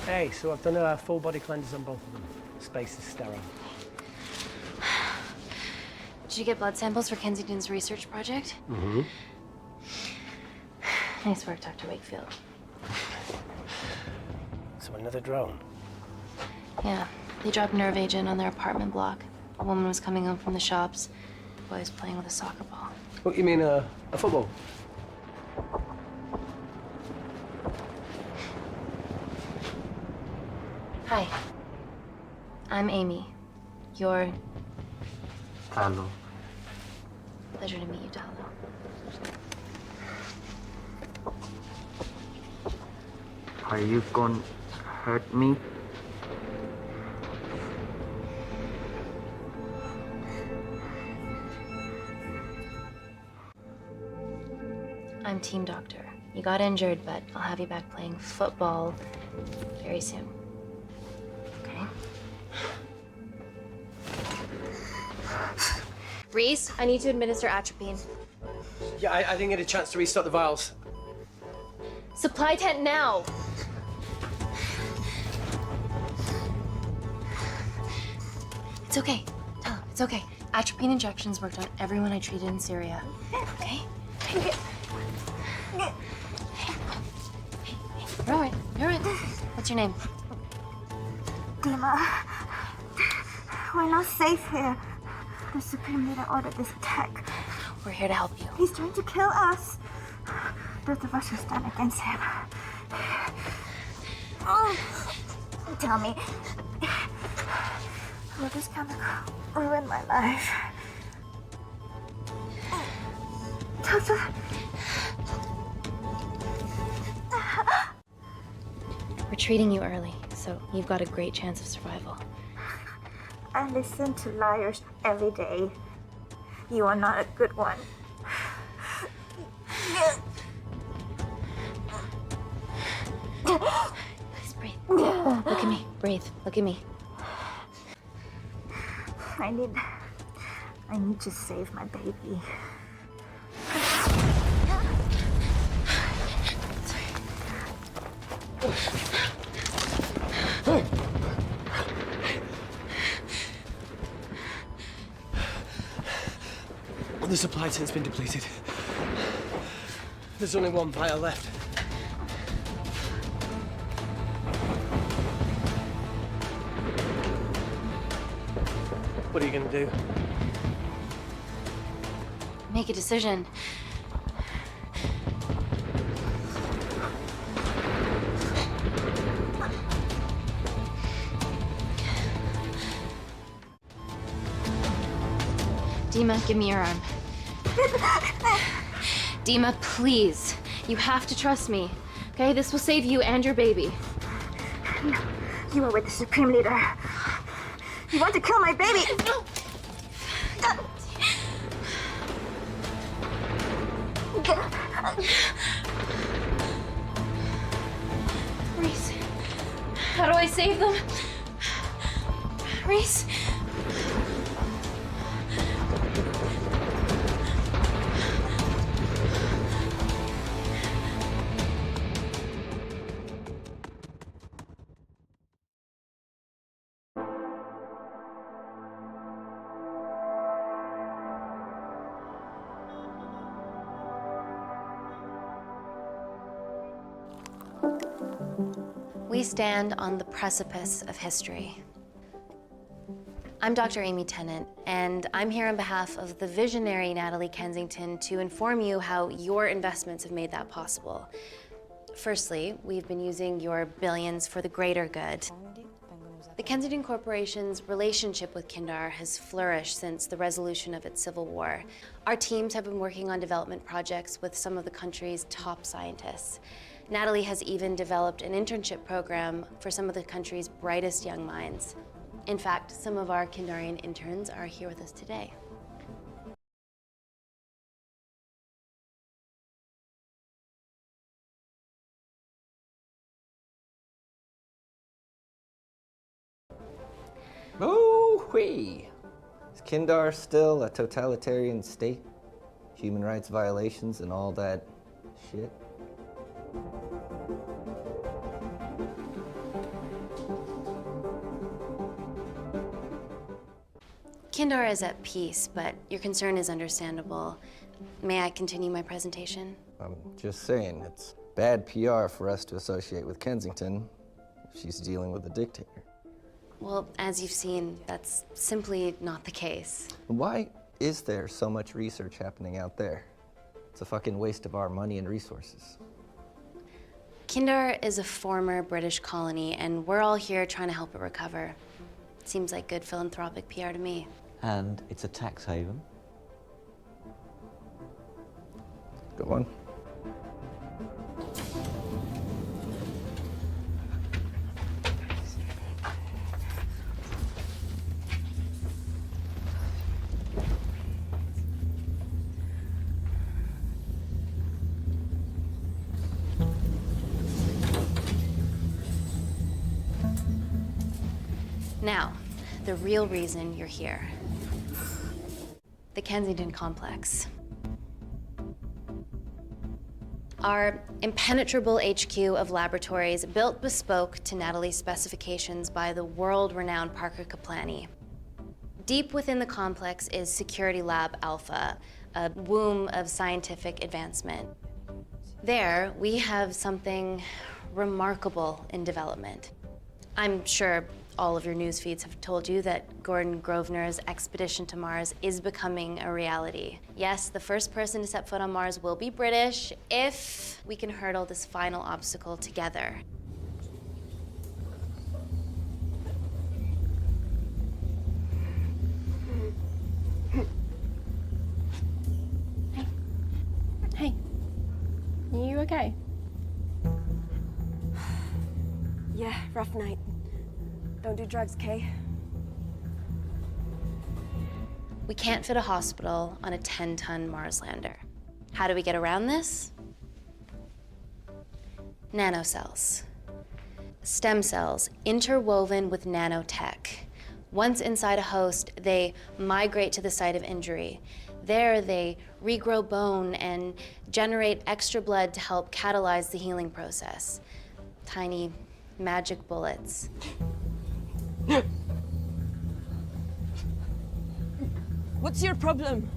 Hey, so I've done a full body cleanse on both of them. Space is sterile. Did you get blood samples for Kensington's research project? Mm-hmm. Nice work, Dr. Wakefield. So another drone? Yeah, they dropped nerve agent on their apartment block. A woman was coming home from the shops. The boy was playing with a soccer ball. What, you mean a football? Hi. I'm Amy. You're... Hello. Pleasure to meet you, Talo. Are you gonna hurt me? I'm team doctor. You got injured, but I'll have you back playing football very soon. Okay? Reese, I need to administer atropine. Yeah, I didn't get a chance to restock the vials. Supply tent now! It's okay. Tell him, it's okay. Atropine injections worked on everyone I treated in Syria. Okay? You're all right. You're all right. What's your name? Dima, we're not safe here. The Supreme Leader ordered this attack. We're here to help you. He's trying to kill us. Both of us will stand against him. Oh, tell me, will this chemical ruin my life? Doctor. We're treating you early, so you've got a great chance of survival. I listen to liars every day. You are not a good one. Please breathe. Look at me. Breathe. Look at me. I need to save my baby. The supply tent's been depleted. There's only one vial left. What are you gonna do? Make a decision. Dima, give me your arm. Dima, please. You have to trust me. Okay? This will save you and your baby. No, you are with the Supreme Leader. You want to kill my baby! No! Reese, how do I save them? Reese? We stand on the precipice of history. I'm Dr. Amy Tennant, and I'm here on behalf of the visionary Natalie Kensington to inform you how your investments have made that possible. Firstly, we've been using your billions for the greater good. The Kensington Corporation's relationship with Kindar has flourished since the resolution of its civil war. Our teams have been working on development projects with some of the country's top scientists. Natalie has even developed an internship program for some of the country's brightest young minds. In fact, some of our Kindarian interns are here with us today. Oh-wee! Is Kindar still a totalitarian state? Human rights violations and all that shit? Kindar is at peace, but your concern is understandable. May I continue my presentation? I'm just saying, it's bad PR for us to associate with Kensington if she's dealing with a dictator. Well, as you've seen, that's simply not the case. Why is there so much research happening out there? It's a fucking waste of our money and resources. Kindar is a former British colony, and we're all here trying to help it recover. Seems like good philanthropic PR to me. And it's a tax haven. Go on. Now, the real reason you're here. The Kensington complex. Our impenetrable HQ of laboratories built bespoke to Natalie's specifications by the world-renowned Parker Kaplani. Deep within the complex is Security Lab Alpha, a womb of scientific advancement. There, we have something remarkable in development. I'm sure all of your news feeds have told you that Gordon Grosvenor's expedition to Mars is becoming a reality. Yes, the first person to set foot on Mars will be British if we can hurdle this final obstacle together. Hey, are you okay? Yeah, rough night. Don't do drugs, Kay. We can't fit a hospital on a 10-ton Mars lander. How do we get around this? Nanocells. Stem cells interwoven with nanotech. Once inside a host, they migrate to the site of injury. There, they regrow bone and generate extra blood to help catalyze the healing process. Tiny magic bullets. What's your problem?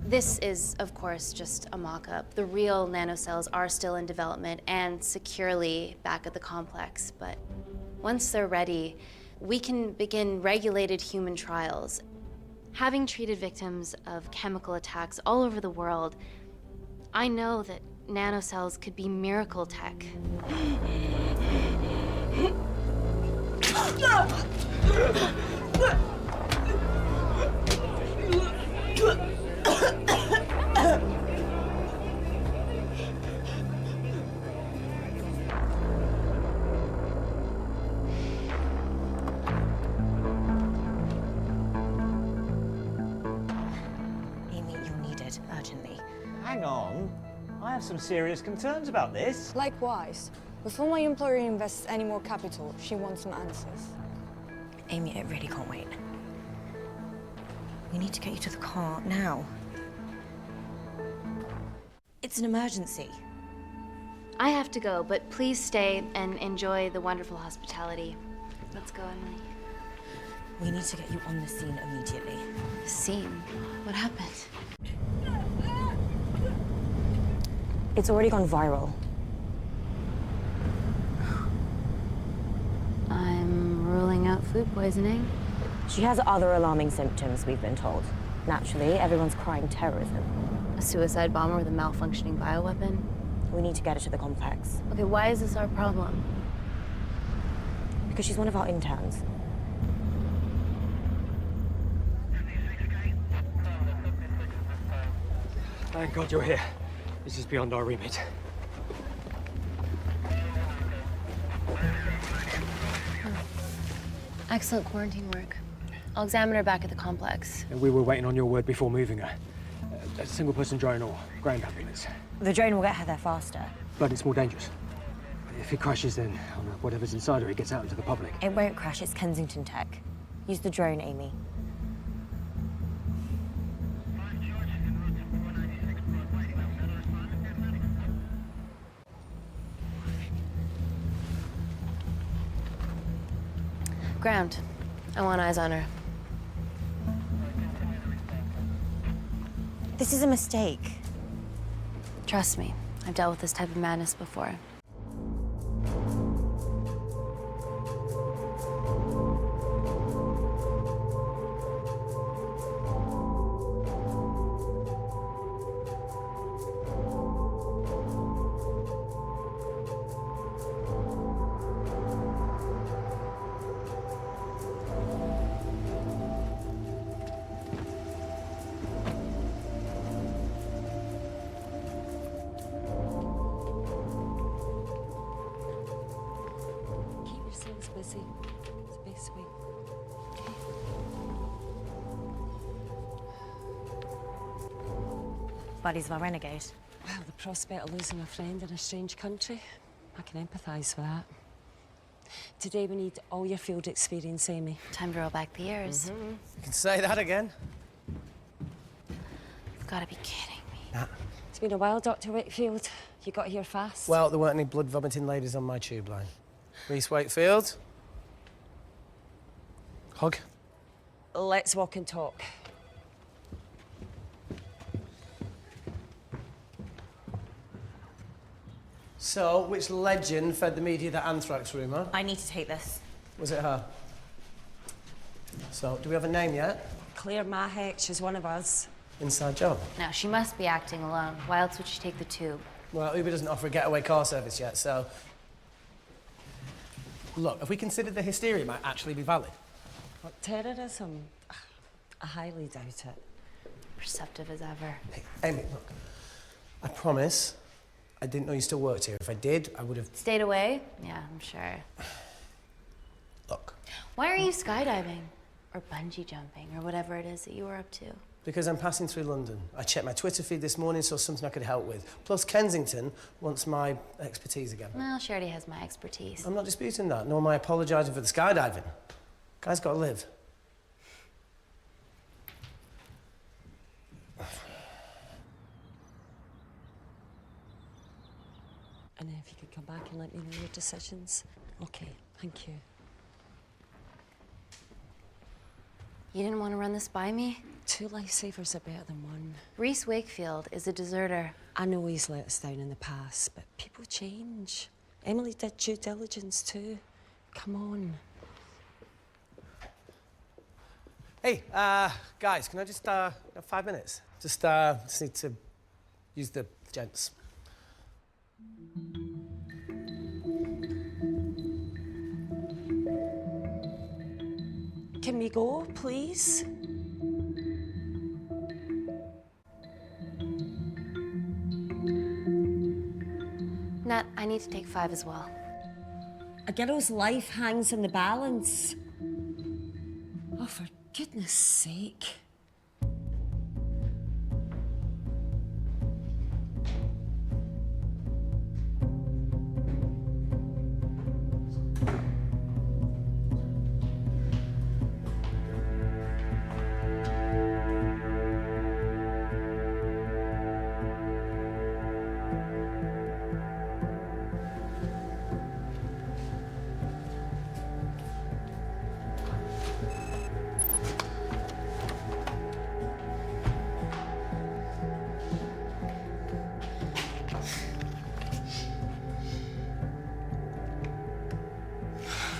This is, of course, just a mock-up. The real nanocells are still in development and securely back at the complex, but once they're ready, we can begin regulated human trials. Having treated victims of chemical attacks all over the world, I know that nanocells could be miracle tech. Amy, you're needed urgently. Hang on. I have some serious concerns about this. Likewise. Before my employer invests any more capital, she wants some answers. Amy, it really can't wait. We need to get you to the car now. It's an emergency. I have to go, but please stay and enjoy the wonderful hospitality. Let's go, Emily. We need to get you on the scene immediately. The scene? What happened? It's already gone viral. I'm ruling out food poisoning. She has other alarming symptoms, we've been told. Naturally, everyone's crying terrorism. A suicide bomber with a malfunctioning bioweapon? We need to get her to the complex. Okay, why is this our problem? Because she's one of our interns. Thank God you're here. This is beyond our remit. Excellent quarantine work. I'll examine her back at the complex. And we were waiting on your word before moving her. A single-person drone or ground ambulance. The drone will get her there faster. But it's more dangerous. If it crashes, then whatever's inside her, it gets out into the public. It won't crash, it's Kensington tech. Use the drone, Amy. Ground. I want eyes on her. This is a mistake. Trust me, I've dealt with this type of madness before. Busy. It's the best way. Bodies of a renegade. Well, the prospect of losing a friend in a strange country, I can empathise with that. Today we need all your field experience, Amy. Time to roll back the years. You can say that again. You've got to be kidding me. Nah. It's been a while, Dr. Wakefield. You got here fast. Well, there weren't any blood-vomiting ladies on my tube line. Reese Wakefield. Hug. Let's walk and talk. So, which legend fed the media that anthrax rumour? I need to take this. Was it her? So, do we have a name yet? Claire Mahek, she's one of us. Inside job. No, she must be acting alone. Why else would she take the tube? Well, Uber doesn't offer a getaway car service yet, so... Look, have we considered the hysteria might actually be valid? What, terrorism? I highly doubt it. Perceptive as ever. Hey, Amy, look. I promise I didn't know you still worked here. If I did, I would have... Stayed away? Yeah, I'm sure. Look. Why are you skydiving? Or bungee jumping, or whatever it is that you were up to? Because I'm passing through London. I checked my Twitter feed this morning, saw something I could help with. Plus, Kensington wants my expertise again. Well, she already has my expertise. I'm not disputing that, nor am I apologising for the skydiving. Guy's got to live. And if you could come back and let me know your decisions. Okay, thank you. You didn't want to run this by me? 2 lifesavers are better than 1. Reese Wakefield is a deserter. I know he's let us down in the past, but people change. Emily did due diligence too. Come on. Hey, guys, can I just, have 5 minutes? Just need to use the gents. Can we go, please? Nat, I need to take 5 as well. A girl's life hangs in the balance. Oh, for goodness sake.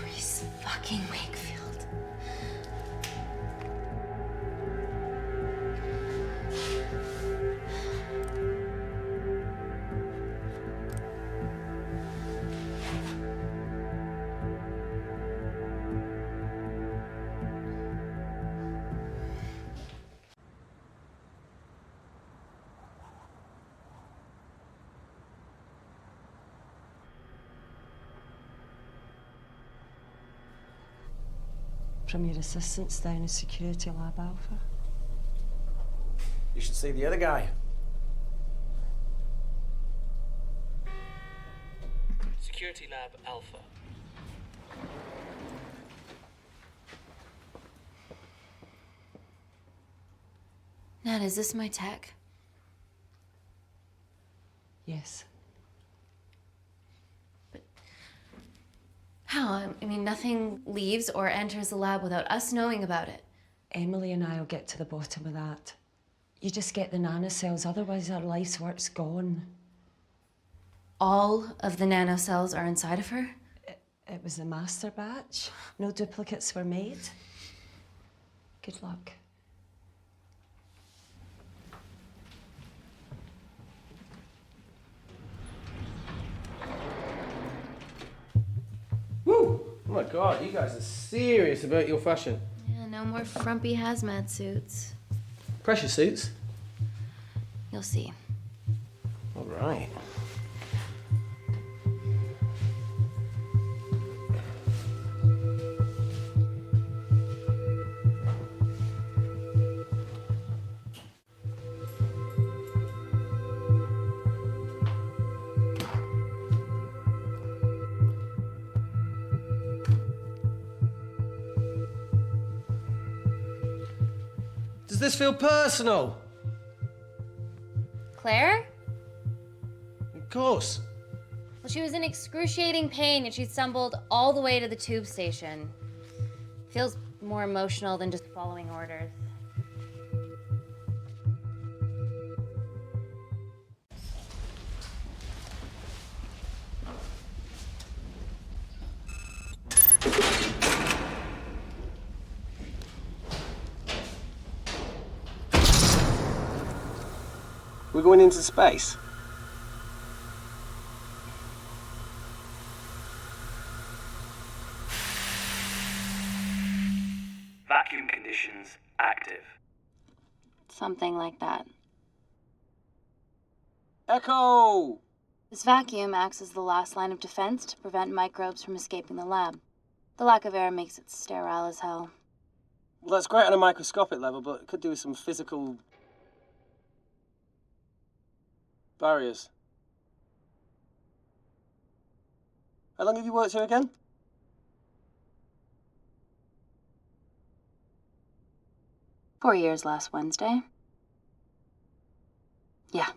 Reese fucking Wakefield. From your assistants down in Security Lab Alpha. You should see the other guy. Security Lab Alpha. Nat, is this my tech? Yes. How? I mean, nothing leaves or enters the lab without us knowing about it. Emily and I will get to the bottom of that. You just get the nanocells, otherwise our life's work's gone. All of the nanocells are inside of her? It was a master batch. No duplicates were made. Good luck. Woo! Oh my God, you guys are serious about your fashion. Yeah, no more frumpy hazmat suits. Pressure suits? You'll see. All right. Does this feel personal? Claire? Of course. Well, she was in excruciating pain and she stumbled all the way to the tube station. Feels more emotional than just following orders. We're going into space. Vacuum conditions active. Something like that. Echo! This vacuum acts as the last line of defense to prevent microbes from escaping the lab. The lack of air makes it sterile as hell. Well, that's great on a microscopic level, but it could do with some physical barriers. How long have you worked here again? "4 years last Wednesday. Yeah,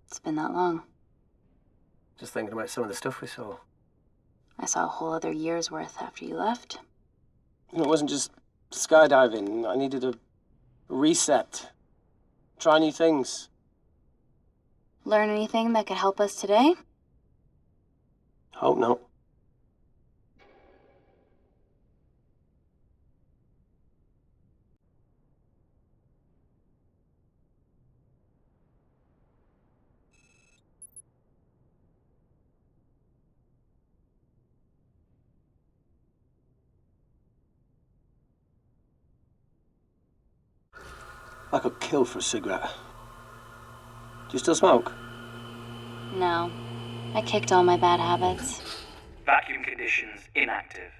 it's been that long. Just thinking about some of the stuff we saw. I saw a whole other year's worth after you left. You know, it wasn't just skydiving. I needed a reset. Try new things. Learn anything that could help us today? Hope not. I could kill for a cigarette. Do you still smoke? No. I kicked all my bad habits. Vacuum conditions inactive.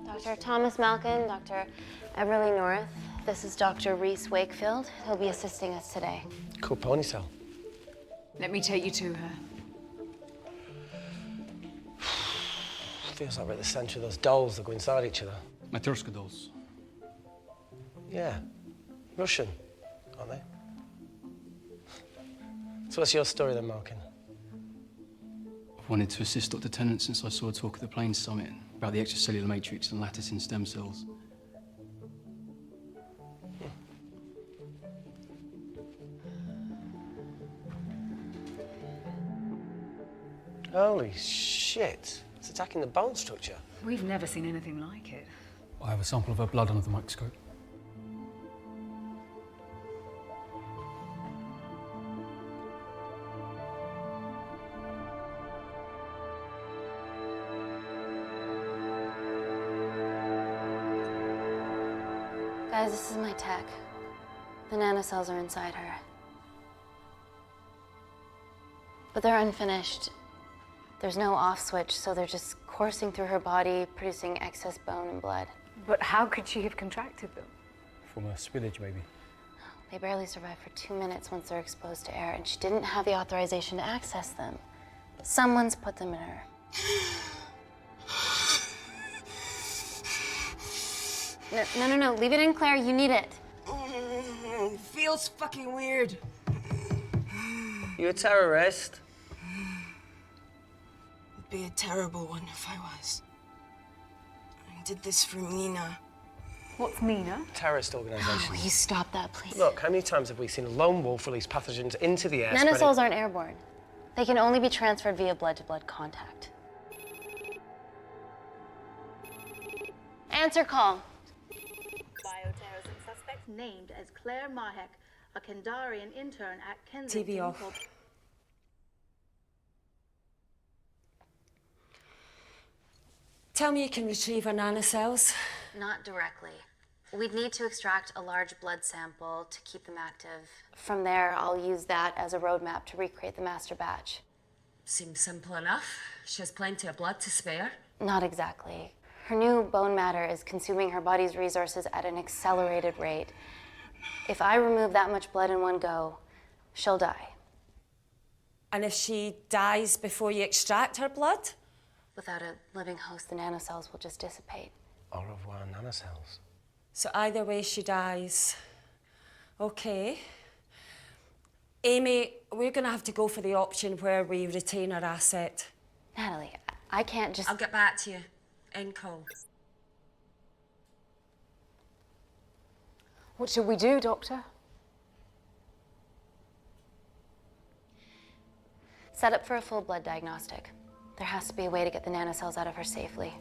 Dr. Thomas Malkin, Dr. Everly North. This is Dr. Reese Wakefield. He'll be assisting us today. Cool ponytail. Let me take you to her. Feels like we're at the centre of those dolls that go inside each other. Matryoshka dolls. Yeah. Russian, aren't they? So what's your story then, Malkin? I've wanted to assist Dr. Tennant since I saw a talk at the Plains Summit about the extracellular matrix and lattice in stem cells. Holy shit. It's attacking the bone structure. We've never seen anything like it. I have a sample of her blood under the microscope. Guys, this is my tech. The nanocells are inside her. But they're unfinished. There's no off switch, so they're just coursing through her body, producing excess bone and blood. But how could she have contracted them? From a spillage, maybe. They barely survive for 2 minutes once they're exposed to air, and she didn't have the authorization to access them. Someone's put them in her. No, leave it in, Claire. You need it. It feels fucking weird. You a terrorist? It'd be a terrible one if I was. I did this for Mina. What's Mina? Terrorist organisation. Will you stop that, please? Look, how many times have we seen a lone wolf release pathogens into the air? Nanocells aren't airborne. They can only be transferred via blood-to-blood contact. Answer call. Bioterrorism suspect named as Claire Mahek, a Kandarian intern at Kensington. TV off. Tell me you can retrieve our nanocells. Not directly. We'd need to extract a large blood sample to keep them active. From there, I'll use that as a roadmap to recreate the master batch. Seems simple enough. She has plenty of blood to spare. Not exactly. Her new bone matter is consuming her body's resources at an accelerated rate. If I remove that much blood in one go, she'll die. And if she dies before you extract her blood? Without a living host, the nanocells will just dissipate. Au revoir, nanocells. So either way, she dies. Okay. Amy, we're gonna have to go for the option where we retain our asset. Natalie, I can't just... I'll get back to you. End call. What should we do, Doctor? Set up for a full blood diagnostic. There has to be a way to get the nanocells out of her safely.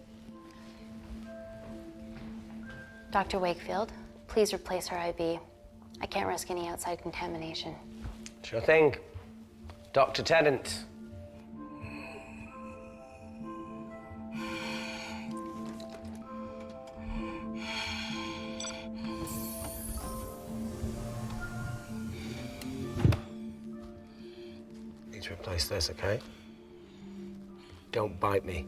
Dr. Wakefield, please replace her IV. I can't risk any outside contamination. Sure thing. Dr. Tennant. Need to replace this, okay? Don't bite me.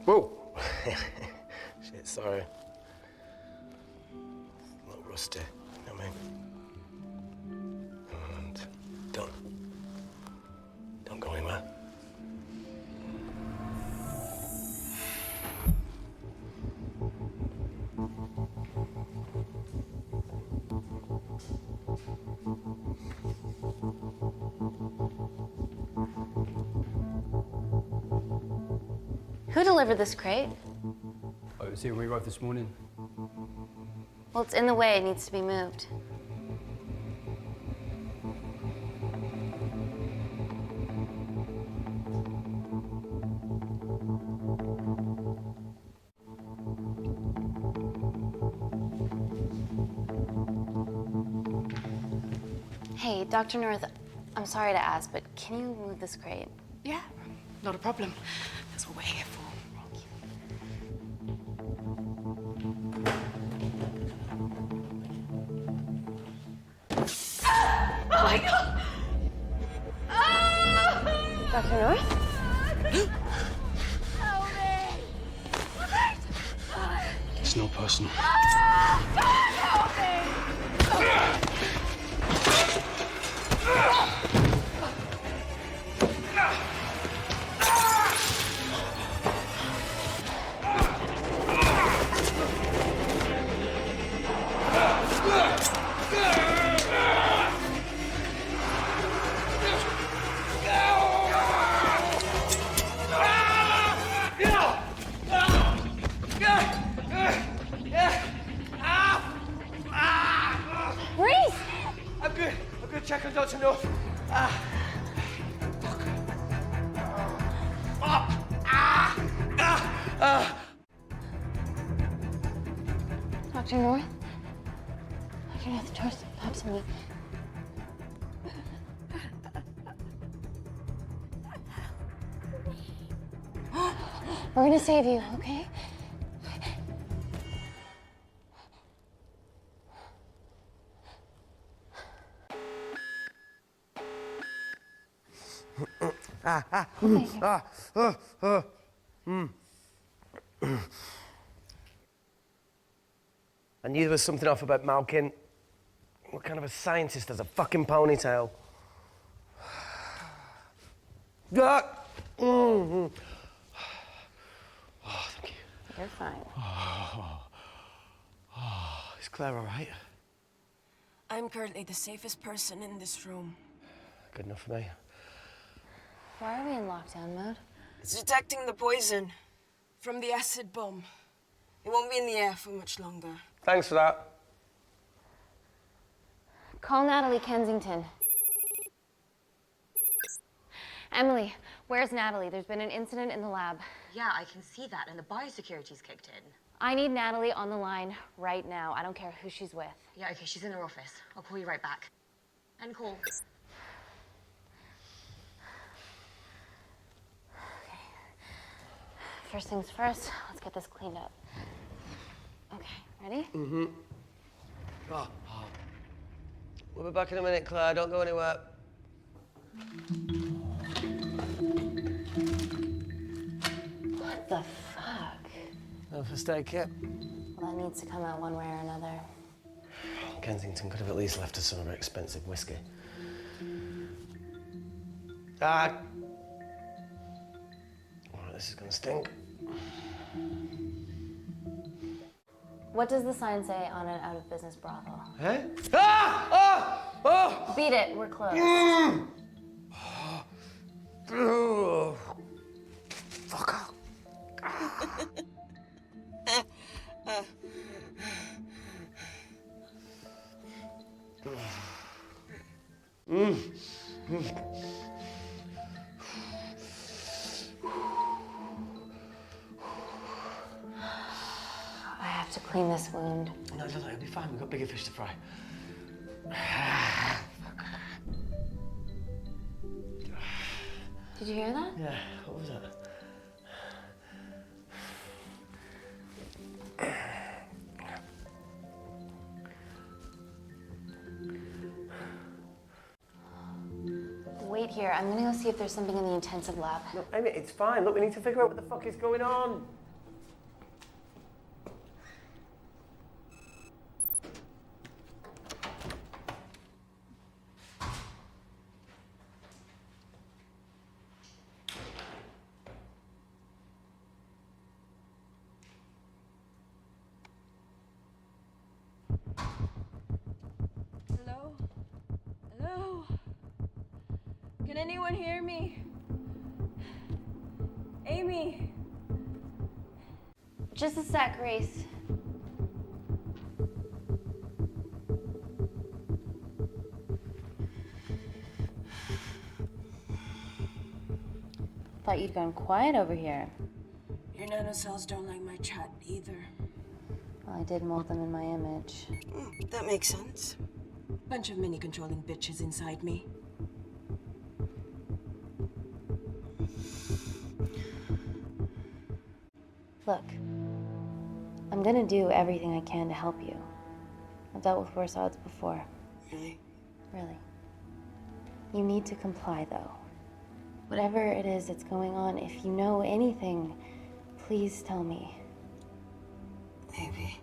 Whoa! Shit, sorry. A little rusty, you know what I mean? And don't go anywhere. Who delivered this crate? Oh, it was here when we arrived this morning. Well, it's in the way. It needs to be moved. Hey, Dr. North, I'm sorry to ask, but can you move this crate? Yeah, not a problem. That's what we're here for. Oh my God! Dr. North? It's not personal. I'm good. Check on Dr. North. Dr. North? Dr. North, trust perhaps me. We're gonna save you, okay? I knew there was something off about Malkin. What kind of a scientist has a fucking ponytail? Ah! Oh, thank you. You're fine. Is Claire all right? I'm currently the safest person in this room. Good enough for me. Why are we in lockdown mode? It's detecting the poison from the acid bomb. It won't be in the air for much longer. Thanks for that. Call Natalie Kensington. Emily, where's Natalie? There's been an incident in the lab. Yeah, I can see that, and the biosecurity's kicked in. I need Natalie on the line right now. I don't care who she's with. Yeah, okay, she's in her office. I'll call you right back. End call. Okay. First things first, let's get this cleaned up. Okay, ready? Mm-hmm. Oh. We'll be back in a minute, Claire. Don't go anywhere. What the fuck? No first aid kit. Well, that needs to come out one way or another. Kensington could have at least left us some of her expensive whiskey. Ah! All right, this is gonna stink. What does the sign say on an out-of-business brothel? Eh? Ah! Ah! Oh! Beat it, we're closed. Oh. Fuck off. I have to clean this wound. No, it'll be fine. We've got bigger fish to fry. Did you hear that? Yeah, what was that? Wait here. I'm gonna go see if there's something in the intensive lab. No, Amy, it's fine. Look, we need to figure out what the fuck is going on. Hello? Hello? Can anyone hear me? Amy? Just a sec, Grace. Thought you'd gone quiet over here. Your nanocells don't like my chat either. Well, I did mold them in my image. That makes sense. Bunch of mini-controlling bitches inside me. Look, I'm gonna do everything I can to help you. I've dealt with worse odds before. Really? Really. You need to comply, though. Whatever it is that's going on, if you know anything, please tell me. Maybe.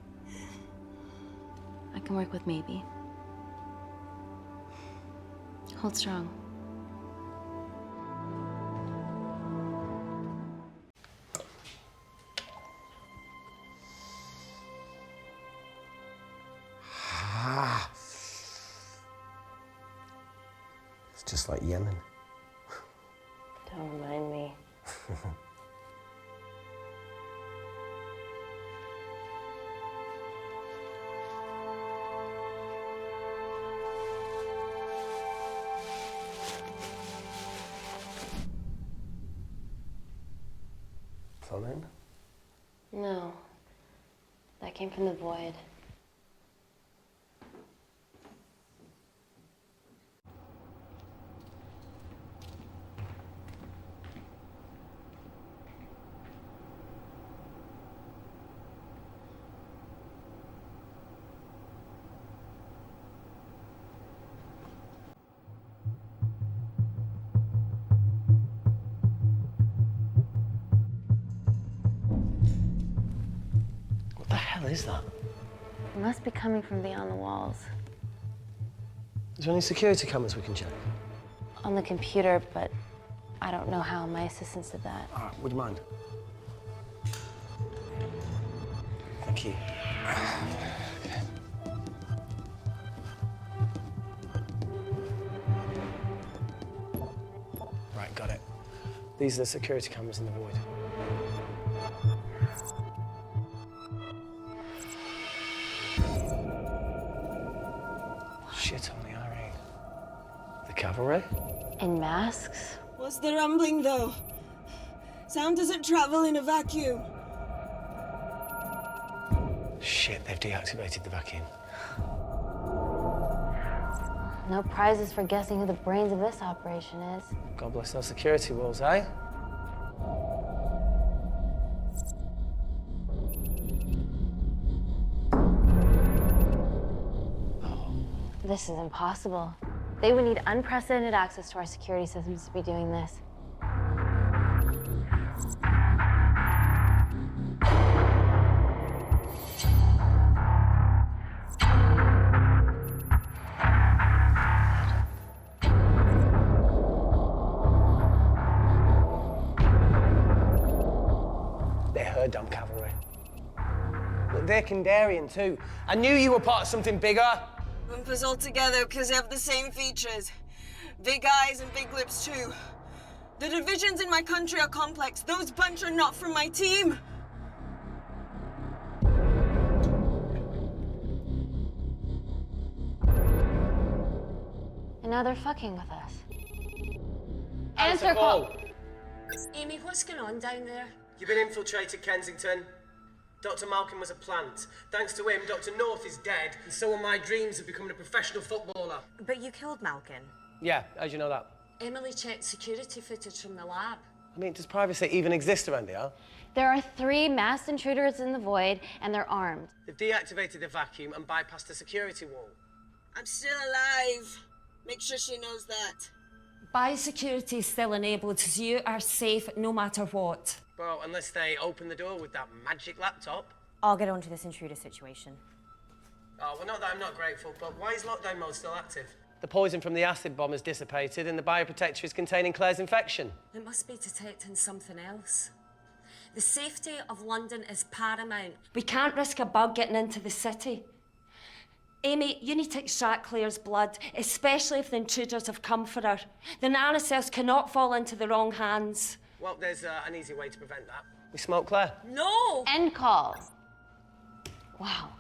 I can work with maybe. Hold strong. It's just like Yemen. Don't remind me. Plumbing? No. That came from the void. hell is that? It must be coming from beyond the walls. Is there any security cameras we can check? On the computer, but I don't know how. My assistants did that. All right, would you mind? Thank you. Right, got it. These are the security cameras in the void. Shit on the RE. The cavalry? In masks? What's the rumbling, though? Sound doesn't travel in a vacuum. Shit, they've deactivated the vacuum. No prizes for guessing who the brains of this operation is. God bless those security walls, eh? This is impossible. They would need unprecedented access to our security systems to be doing this. They're her damn cavalry. Look, they're Kandarian too. I knew you were part of something bigger. Lump us all together because they have the same features. Big eyes and big lips too. The divisions in my country are complex. Those bunch are not from my team. And now they're fucking with us. Answer call. Amy, what's going on down there? You've been infiltrated, Kensington. Dr. Malkin was a plant. Thanks to him, Dr. North is dead, and so are my dreams of becoming a professional footballer. But you killed Malkin. Yeah, how'd you know that? Emily checked security footage from the lab. I mean, does privacy even exist around here? There are 3 masked intruders in the void, and they're armed. They've deactivated the vacuum and bypassed the security wall. I'm still alive. Make sure she knows that. Biosecurity is still enabled, so you are safe no matter what. Well, unless they open the door with that magic laptop. I'll get onto this intruder situation. Oh, well, not that I'm not grateful, but why is lockdown mode still active? The poison from the acid bomb has dissipated and the bioprotector is containing Claire's infection. It must be detecting something else. The safety of London is paramount. We can't risk a bug getting into the city. Amy, you need to extract Claire's blood, especially if the intruders have come for her. The nanocells cannot fall into the wrong hands. Well, there's an easy way to prevent that. We smoke Claire. No! End call. Wow.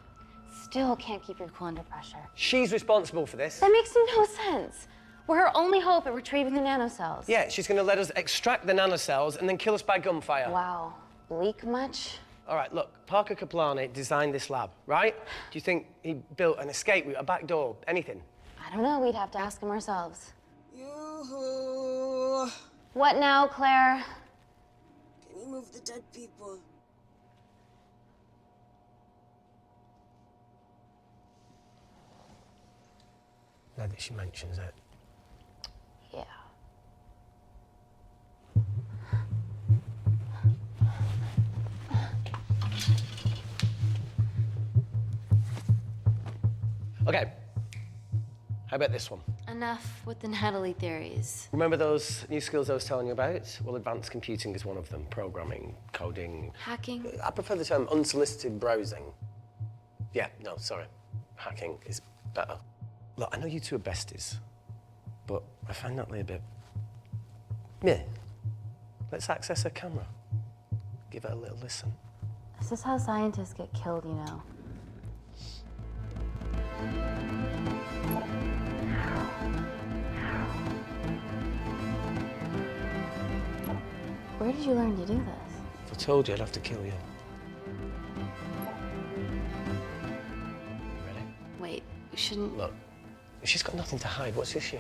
Still can't keep your cool under pressure. She's responsible for this. That makes no sense. We're her only hope at retrieving the nanocells. Yeah, she's going to let us extract the nanocells and then kill us by gunfire. Wow. Bleak much? All right, look, Parker Kaplani designed this lab, right? Do you think he built an escape route, a back door, anything? I don't know. We'd have to ask him ourselves. Yoo-hoo. What now, Claire? Can you move the dead people? Now that she mentions it. Yeah. Okay. How about this one? Enough with the Natalie theories. Remember those new skills I was telling you about? Well, advanced computing is one of them. Programming, coding. Hacking? I prefer the term unsolicited browsing. Yeah, no, sorry. Hacking is better. Look, I know you two are besties, but I find Natalie a bit... meh. Let's access her camera. Give her a little listen. This is how scientists get killed, you know. Where did you learn to do this? If I told you, I'd have to kill you. Ready? Wait, we shouldn't... Look, she's got nothing to hide. What's the issue?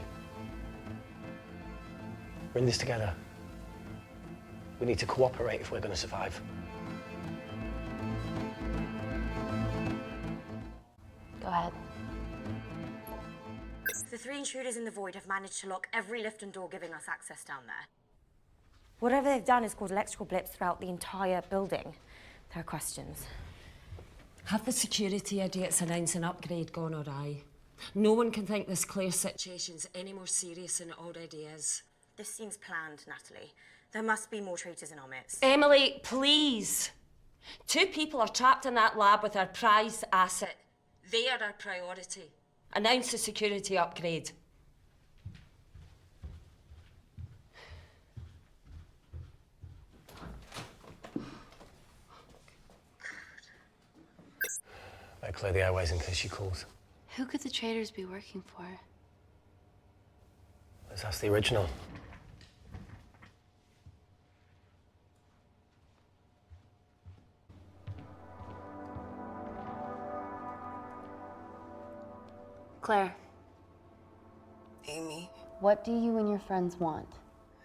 We're in this together. We need to cooperate if we're going to survive. Go ahead. The 3 intruders in the void have managed to lock every lift and door giving us access down there. Whatever they've done has caused electrical blips throughout the entire building. There are questions. Have the security idiots announce an upgrade gone awry? No one can think this Claire situation's any more serious than it already is. This seems planned, Natalie. There must be more traitors in our midst. Emily, please. 2 people are trapped in that lab with our prized asset. They are our priority. Announce the security upgrade. Better clear the airways in case she calls. Who could the traitors be working for? Let's ask the original. Claire, Amy, what do you and your friends want?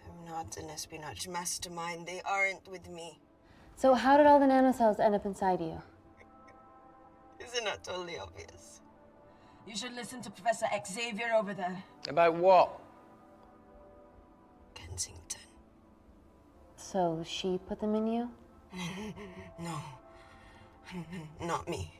I'm not an espionage mastermind. They aren't with me. So how did all the nanocells end up inside you? Isn't that totally obvious? You should listen to Professor Xavier over there. About what? Kensington. So she put them in you? No. Not me.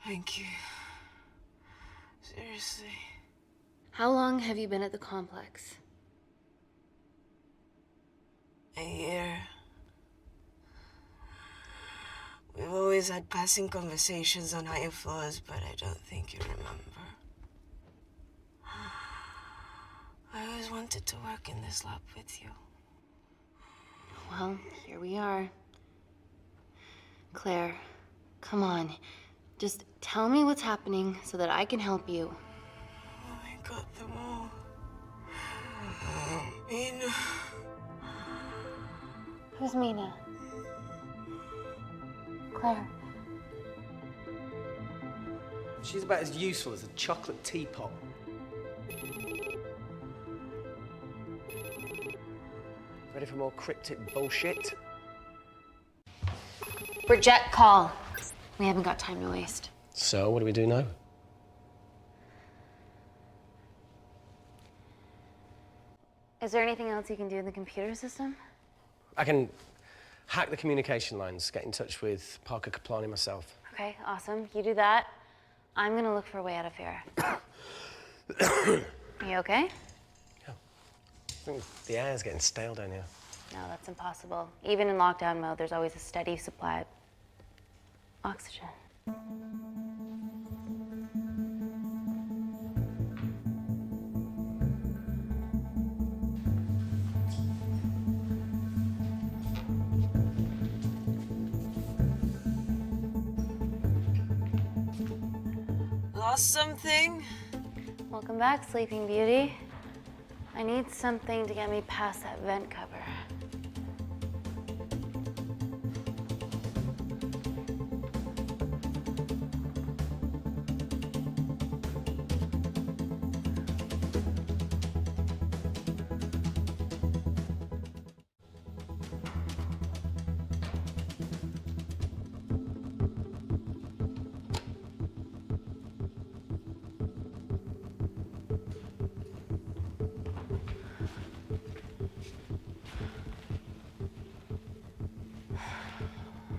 Thank you. Seriously. How long have you been at the complex? A year. We've always had passing conversations on higher floors, but I don't think you remember. I always wanted to work in this lab with you. Well, here we are. Claire, come on. Just tell me what's happening so that I can help you. I got them all. Mina. Who's Mina? Claire. She's about as useful as a chocolate teapot. Ready for more cryptic bullshit? Reject call. We haven't got time to waste. So, what do we do now? Is there anything else you can do in the computer system? I can hack the communication lines, get in touch with Parker Kaplani myself. Okay, awesome. You do that. I'm gonna look for a way out of here. Are you okay? I think the air's getting stale down here. No, that's impossible. Even in lockdown mode, there's always a steady supply of oxygen. Lost something? Welcome back, Sleeping Beauty. I need something to get me past that vent cover.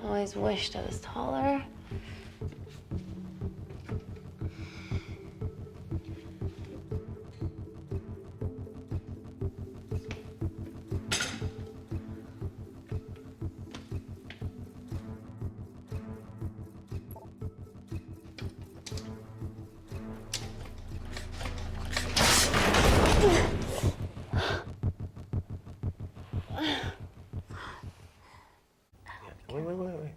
Always wished I was taller. Wait.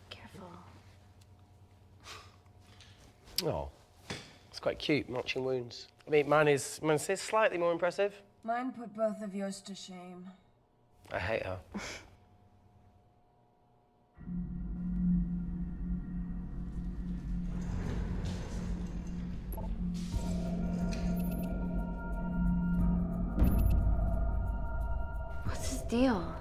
Careful. Oh, it's quite cute, matching wounds. I mean, mine is slightly more impressive. Mine put both of yours to shame. I hate her. What's his deal?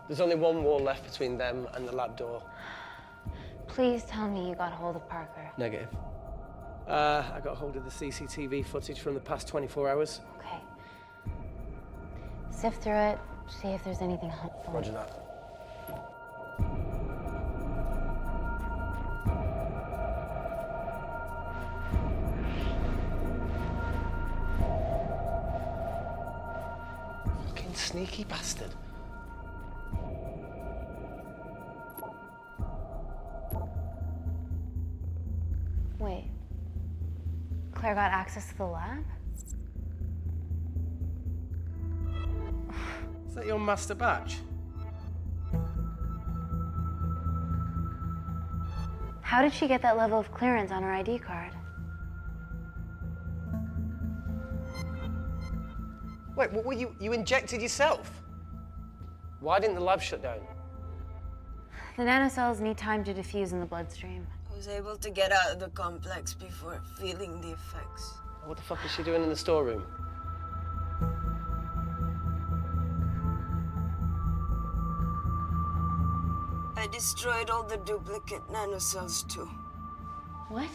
There's only one wall left between them and the lab door. Please tell me you got hold of Parker. Negative. I got hold of the CCTV footage from the past 24 hours. Okay. Sift through it, see if there's anything helpful. Roger that. Fucking sneaky bastard. Wait. Claire got access to the lab? Is that your master batch? How did she get that level of clearance on her ID card? Wait, what were you injected yourself? Why didn't the lab shut down? The nanocells need time to diffuse in the bloodstream. I was able to get out of the complex before feeling the effects. What the fuck is she doing in the storeroom? I destroyed all the duplicate nanocells too. What?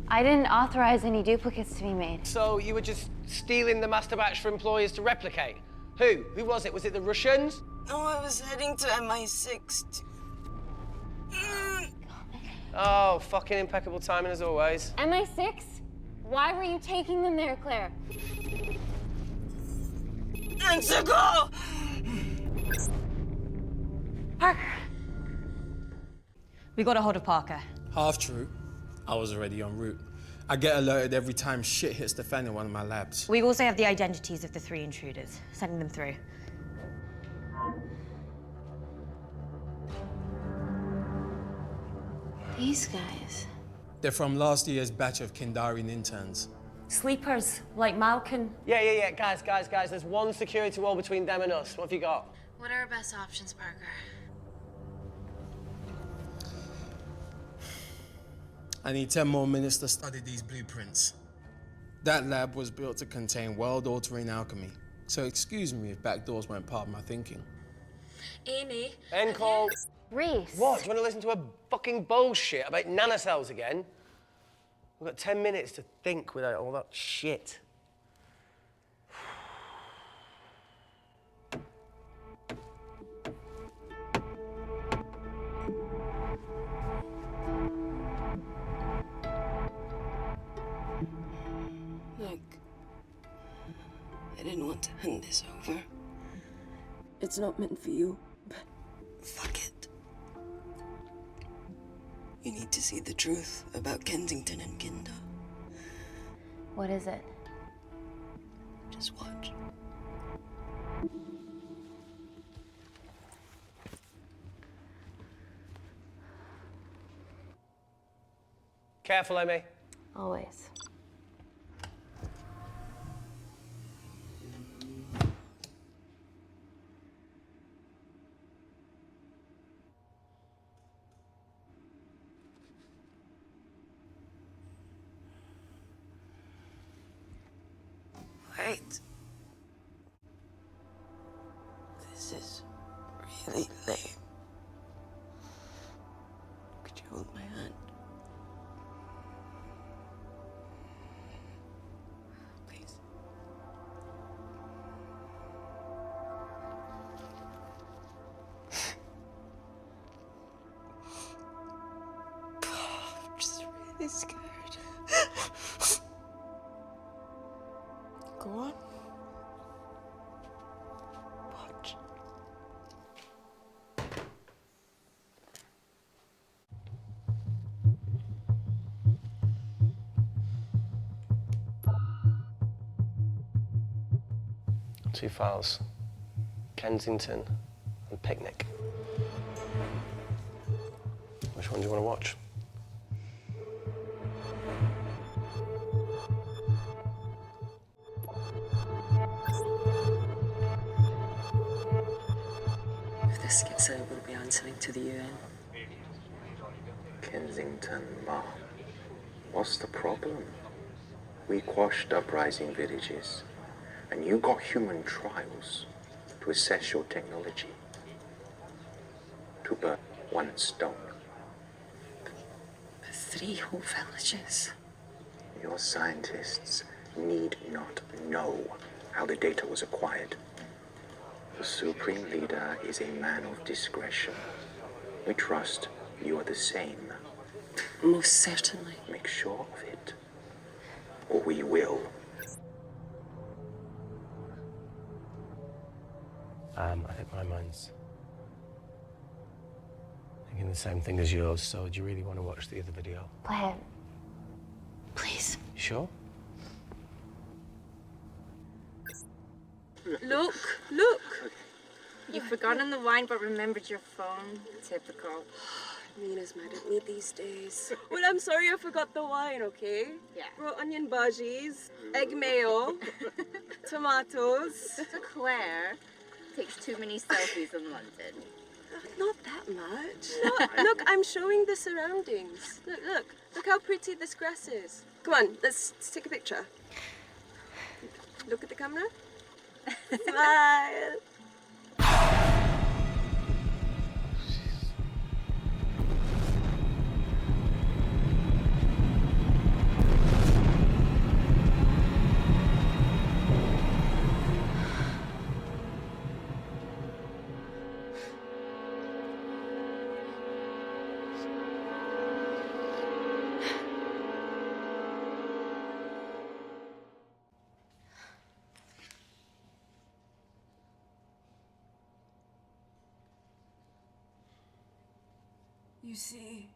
I didn't authorize any duplicates to be made. So you were just stealing the master batch for employers to replicate? Who? Who was it? Was it the Russians? No, I was heading to MI6 Oh, fucking impeccable timing as always. MI6? Why were you taking them there, Claire? Let's go! Parker! We got a hold of Parker. Half true. I was already en route. I get alerted every time shit hits the fan in one of my labs. We also have the identities of the 3 intruders. Sending them through. These guys. They're from last year's batch of Kindarian interns. Sleepers, like Malkin. Yeah. Guys. There's one security wall between them and us. What have you got? What are our best options, Parker? I need 10 more minutes to study these blueprints. That lab was built to contain world-altering alchemy. So excuse me if backdoors weren't part of my thinking. Amy. End call. Reese. What? Do you want to listen to a fucking bullshit about nanocells again? We've got 10 minutes to think without all that shit. Look, I didn't want to hand this over. It's not meant for you, but fuck it. You need to see the truth about Kensington and Kinder. What is it? Just watch. Careful, Amy. Always. Wait. This is really lame. Could you hold my hand? Please. I'm just really scared. Go on. Watch. Two files. Kensington and Picnic. Which one do you want to watch? If this gets out, we'll be answering to the UN. Kensington, Ma. What's the problem? We quashed uprising villages, and you got human trials to assess your technology. To burn one stone. 3 whole villages. Your scientists need not know how the data was acquired. The Supreme Leader is a man of discretion. We trust you are the same. Most certainly. Make sure of it, or we will. I think my mind's thinking the same thing as yours, so do you really want to watch the other video? Play it. Please. You sure? Look, look! You've forgotten the wine but remembered your phone. Typical. Mina's mad at me these days. Well, I'm sorry I forgot the wine, okay? Yeah. Raw onion bhajis, egg mayo, tomatoes. Claire takes too many selfies in London. Not that much. Look, I'm showing the surroundings. Look how pretty this grass is. Come on, let's take a picture. Look at the camera. Smile. You see,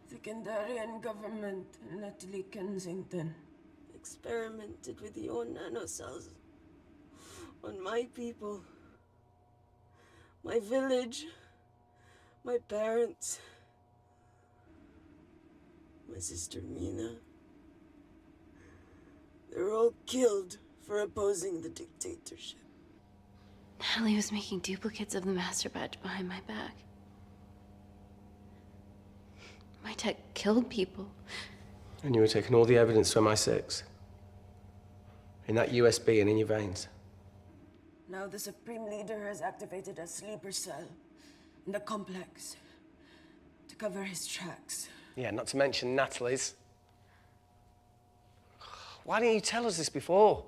the Kandarian government and Natalie Kensington experimented with your nanocells on my people, my village, my parents, my sister Mina. They're all killed for opposing the dictatorship. Natalie was making duplicates of the master batch behind my back. My tech killed people. And you were taking all the evidence to MI6? In that USB and in your veins? Now the Supreme Leader has activated a sleeper cell in the complex to cover his tracks. Yeah, not to mention Natalie's. Why didn't you tell us this before?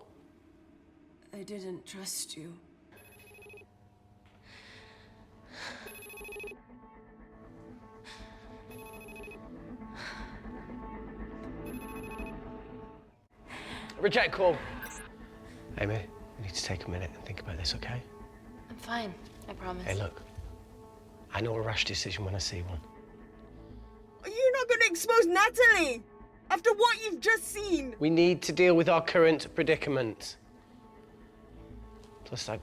I didn't trust you. Reject call. Amy, we need to take a minute and think about this, okay? I'm fine, I promise. Hey, look. I know a rash decision when I see one. Are you not going to expose Natalie? After what you've just seen? We need to deal with our current predicament. Plus, I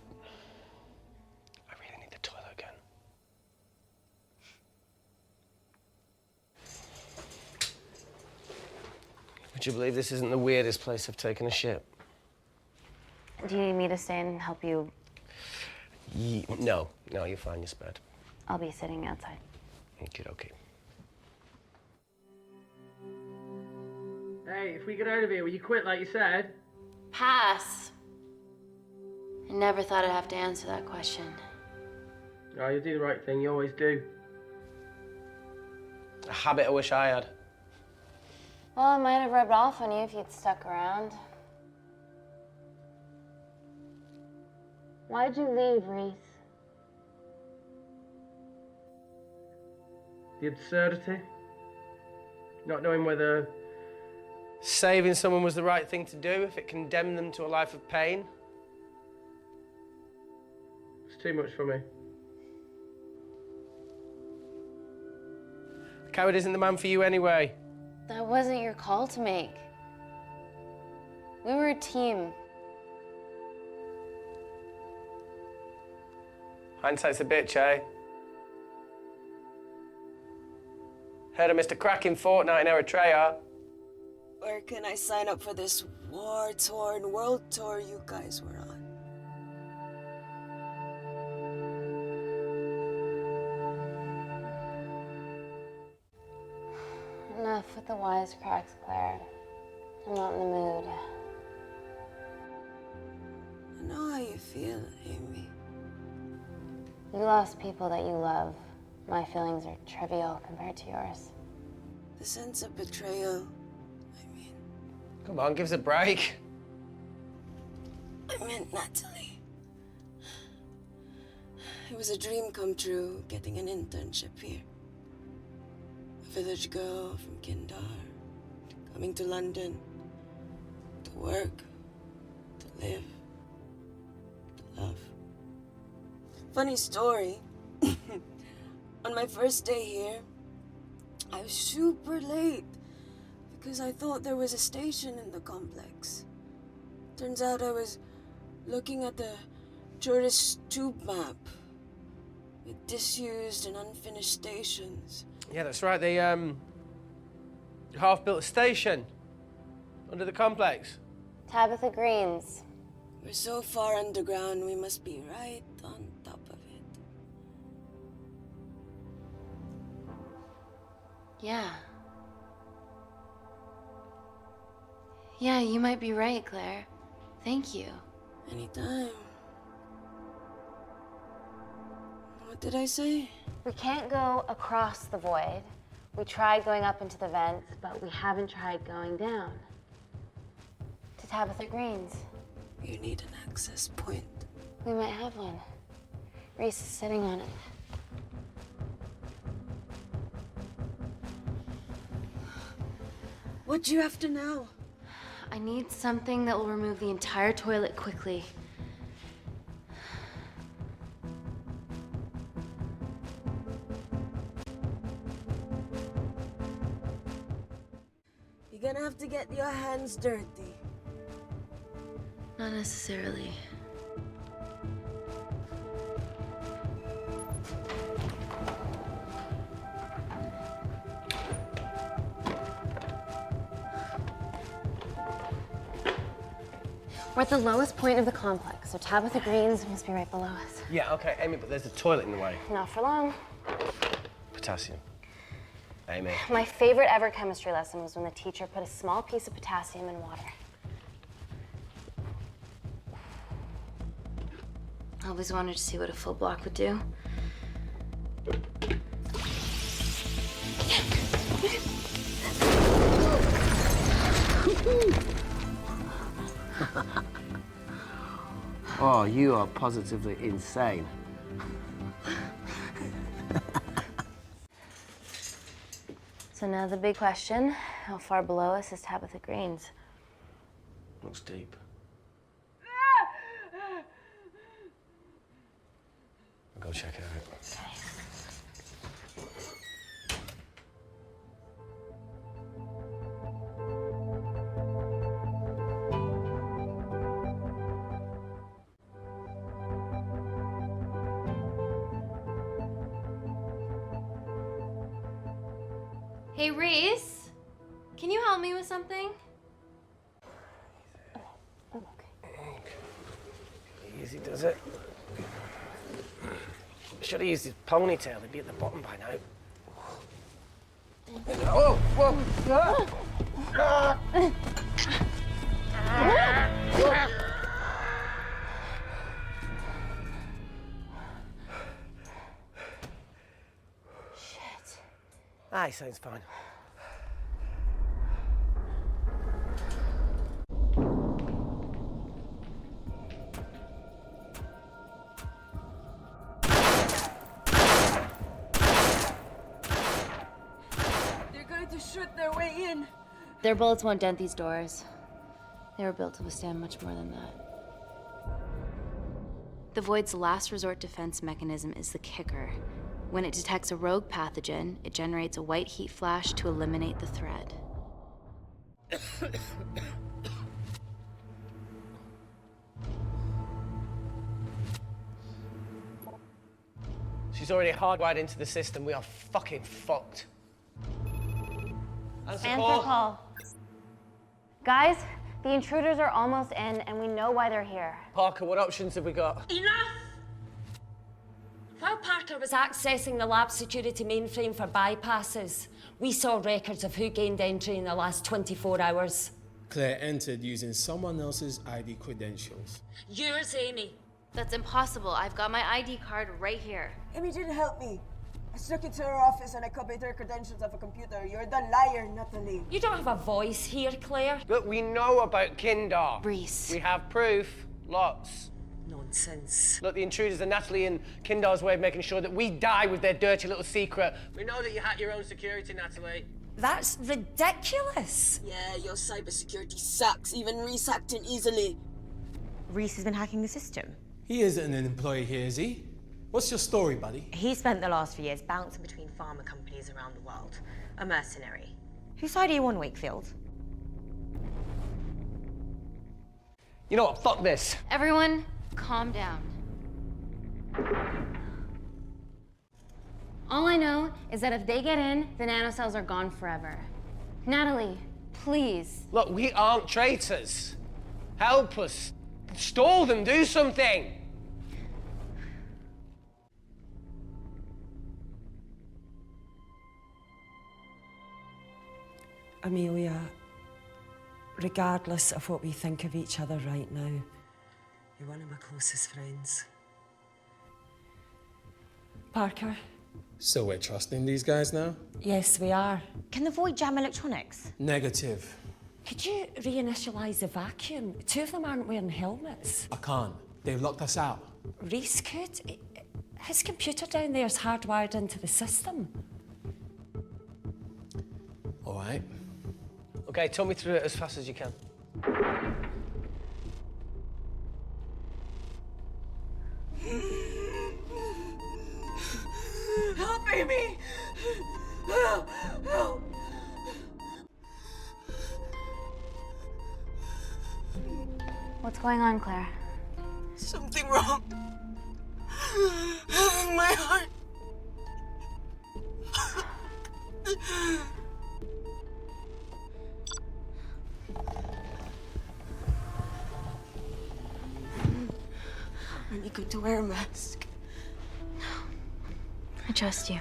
really need the toilet again. Would you believe this isn't the weirdest place I've taken a shit? Do you need me to stay and help you? No, you're fine, you're spared. I'll be sitting outside. Okay. Hey, if we get out of here, will you quit like you said? Pass. I never thought I'd have to answer that question. Oh, you do the right thing, you always do. A habit I wish I had. Well, it might have rubbed off on you if you'd stuck around. Why'd you leave, Reese? The absurdity. Not knowing whether saving someone was the right thing to do if it condemned them to a life of pain. It's too much for me. The coward isn't the man for you anyway. That wasn't your call to make. We were a team. Hindsight's a bitch, eh? Heard of Mr. Cracking Fortnite in Eritrea? Where can I sign up for this war-torn world tour you guys were on? with the wisecracks, Claire. I'm not in the mood. I know how you feel, Amy. You lost people that you love. My feelings are trivial compared to yours. The sense of betrayal. Come on, give us a break. I meant Natalie. It was a dream come true, getting an internship here. A village girl from Kindar, coming to London, to work, to live, to love. Funny story. On my first day here, I was super late because I thought there was a station in the complex. Turns out I was looking at the tourist tube map with disused and unfinished stations. Yeah, that's right. They half-built a station under the complex. Tabitha Green's. We're so far underground, we must be right on top of it. Yeah. Yeah, you might be right, Claire. Thank you. Anytime. What did I say? We can't go across the void. We tried going up into the vents, but we haven't tried going down. To Tabitha Green's. You need an access point. We might have one. Reese is sitting on it. What do you have to know? I need something that will remove the entire toilet quickly. You're gonna have to get your hands dirty. Not necessarily. We're at the lowest point of the complex, so Tabitha Green's must be right below us. Yeah, okay, Amy, but there's a toilet in the way. Not for long. Potassium. Amy. My favorite ever chemistry lesson was when the teacher put a small piece of potassium in water. I always wanted to see what a full block would do. Oh, you are positively insane. So now the big question, how far below us is Tabitha Green's? Looks deep. I'll go check it out. Hey, Reese, can you help me with something? Easy does it. Should have used his ponytail. He'd be at the bottom by now. Oh, whoa! Ah! Ah! Shit. Ah, he sounds fine. They're going to shoot their way in. Their bullets won't dent these doors. They were built to withstand much more than that. The Void's last resort defense mechanism is the kicker. When it detects a rogue pathogen, it generates a white heat flash to eliminate the threat. She's already hardwired into the system. We are fucking fucked. Answer call. Guys, the intruders are almost in, and we know why they're here. Parker, what options have we got? Enough! While Parker was accessing the lab security mainframe for bypasses, we saw records of who gained entry in the last 24 hours. Claire entered using someone else's ID credentials. Yours, Amy. That's impossible. I've got my ID card right here. Amy didn't help me. I struck into her office and I copied her credentials off a computer. You're the liar, Natalie. You don't have a voice here, Claire. Look, we know about Kindar. Reese. We have proof. Lots. Nonsense. Look, the intruders are Natalie and Kindar's way of making sure that we die with their dirty little secret. We know that you hack your own security, Natalie. That's ridiculous. Yeah, your cybersecurity sucks. Even Reese hacked it easily. Reese has been hacking the system. He isn't an employee here, is he? What's your story, buddy? He spent the last few years bouncing between pharma companies around the world. A mercenary. Whose side are you on, Wakefield? You know what? Fuck this. Everyone, calm down. All I know is that if they get in, the nanocells are gone forever. Natalie, please. Look, we aren't traitors. Help us. Stall them. Do something. Amelia, regardless of what we think of each other right now, you're one of my closest friends. Parker? So we're trusting these guys now? Yes, we are. Can the void jam electronics? Negative. Could you reinitialize the vacuum? Two of them aren't wearing helmets. I can't. They've locked us out. Reese could. His computer down there is hardwired into the system. All right. Okay, talk me through it as fast as you can. Help, Amy! Help! Help! What's going on, Claire? Something wrong. My heart. Are you going to wear a mask? I trust you.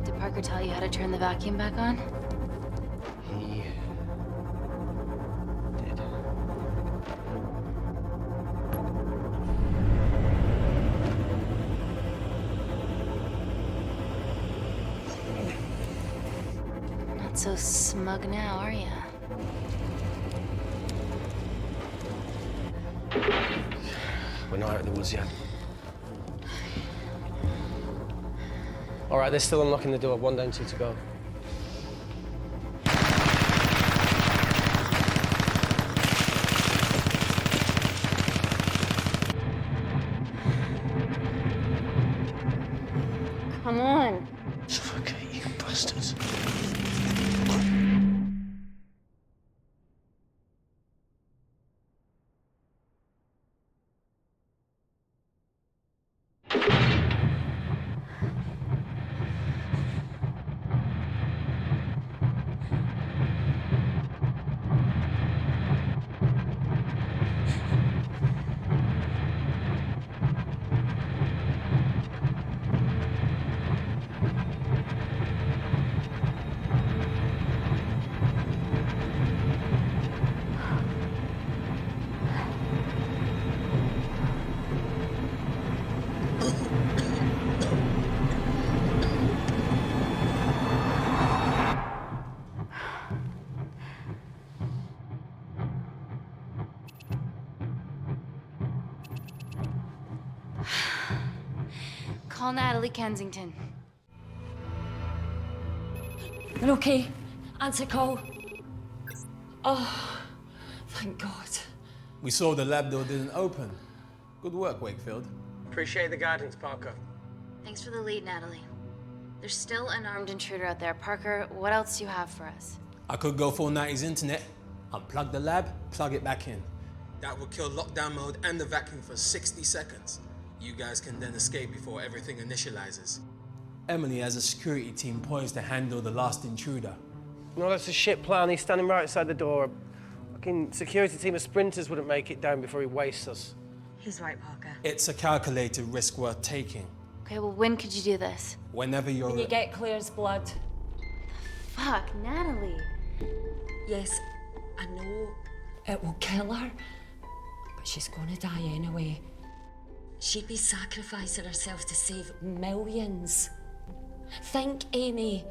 Did Parker tell you how to turn the vacuum back on? He did. Not so smug now, are you? We're not out of the woods yet. All right, they're still unlocking the door. 1 down, 2 to go. Come on. Suffocate, you bastards. Call Natalie Kensington. They're okay. Answer call. Oh, thank God. We saw the lab door didn't open. Good work, Wakefield. Appreciate the guidance, Parker. Thanks for the lead, Natalie. There's still an armed intruder out there. Parker, what else do you have for us? I could go full 90s internet, unplug the lab, plug it back in. That would kill lockdown mode and the vacuum for 60 seconds. You guys can then escape before everything initializes. Emily has a security team poised to handle the last intruder. No, that's a shit plan. He's standing right outside the door. A fucking security team of sprinters wouldn't make it down before he wastes us. He's right, Parker. It's a calculated risk worth taking. Okay, well, when could you do this? Whenever you're... When you get Claire's blood. Fuck, Natalie. Yes, I know it will kill her, but she's gonna die anyway. She'd be sacrificing herself to save millions. Think, Amy.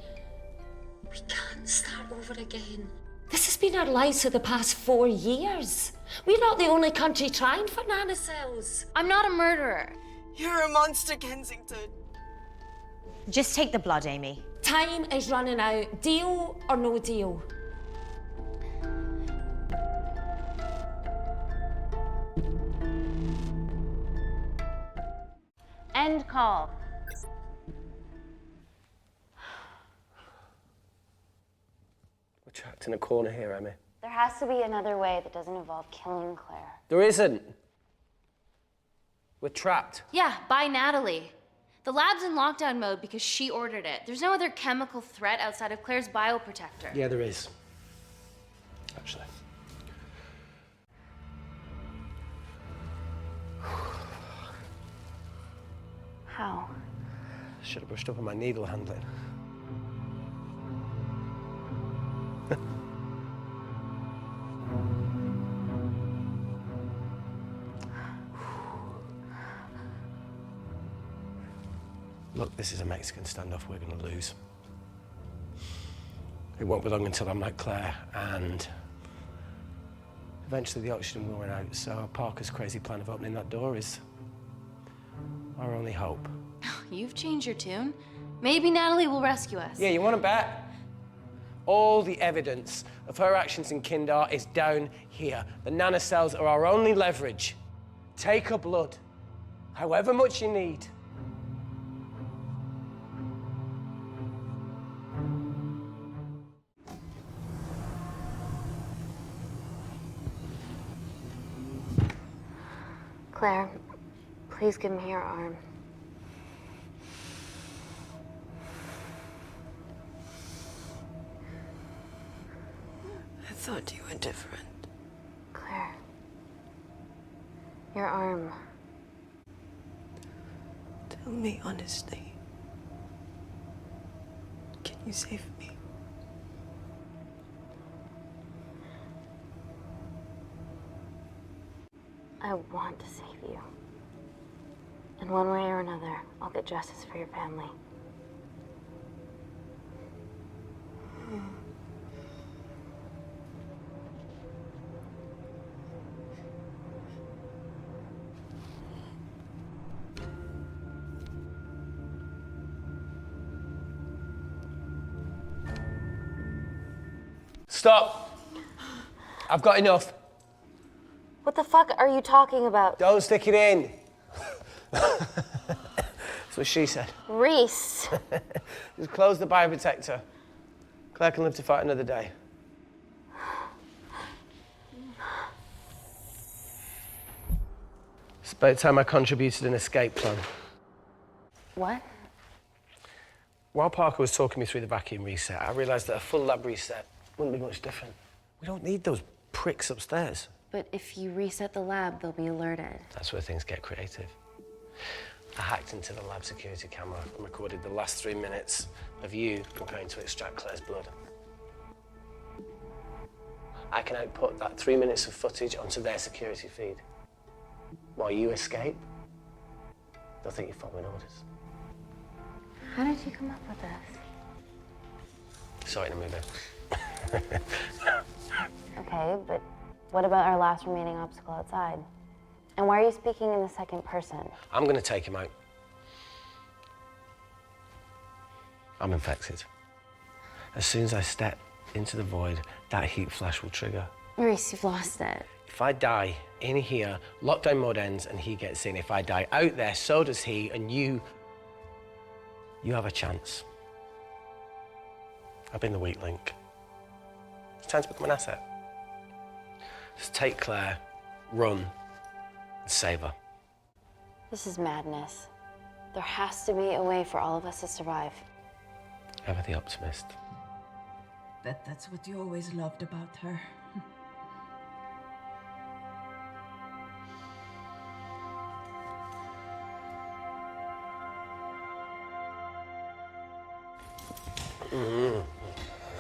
We can't start over again. This has been our lives for the past 4 years. We're not the only country trying for nanocells. I'm not a murderer. You're a monster, Kensington. Just take the blood, Amy. Time is running out. Deal or no deal? End call. We're trapped in a corner here, Emmy. There has to be another way that doesn't involve killing Claire. There isn't. We're trapped. Yeah, by Natalie. The lab's in lockdown mode because she ordered it. There's no other chemical threat outside of Claire's bioprotector. Yeah, there is. Actually. How? Should have brushed up on my needle handling. Look, this is a Mexican standoff we're going to lose. It won't be long until I'm like Claire, and eventually the oxygen will run out, so Parker's crazy plan of opening that door is our only hope. You've changed your tune. Maybe Natalie will rescue us. Yeah, you want to bet? All the evidence of her actions in Kindar is down here. The nanocells are our only leverage. Take her blood, however much you need. Claire, please give me your arm. I thought you were different. Claire, your arm. Tell me honestly. Can you save me? I want to save you. In one way or another, I'll get justice for your family. Stop! I've got enough. What the fuck are you talking about? Don't stick it in. That's what she said. Reese. Just close the bioprotector. Claire can live to fight another day. It's about time I contributed an escape plan. What? While Parker was talking me through the vacuum reset, I realised that a full lab reset wouldn't be much different. We don't need those pricks upstairs. But if you reset the lab, they'll be alerted. That's where things get creative. I hacked into the lab security camera and recorded the last 3 minutes of you preparing to extract Claire's blood. I can output that 3 minutes of footage onto their security feed. While you escape, they'll think you're following orders. How did you come up with this? Saw it in a movie. Okay, but what about our last remaining obstacle outside? And why are you speaking in the second person? I'm going to take him out. I'm infected. As soon as I step into the void, that heat flash will trigger. Maurice, you've lost it. If I die in here, lockdown mode ends and he gets in. If I die out there, so does he, and you have a chance. I've been the weak link. It's time to become an asset. Just take Claire, run, and save her. This is madness. There has to be a way for all of us to survive. Ever the optimist. That's what you always loved about her.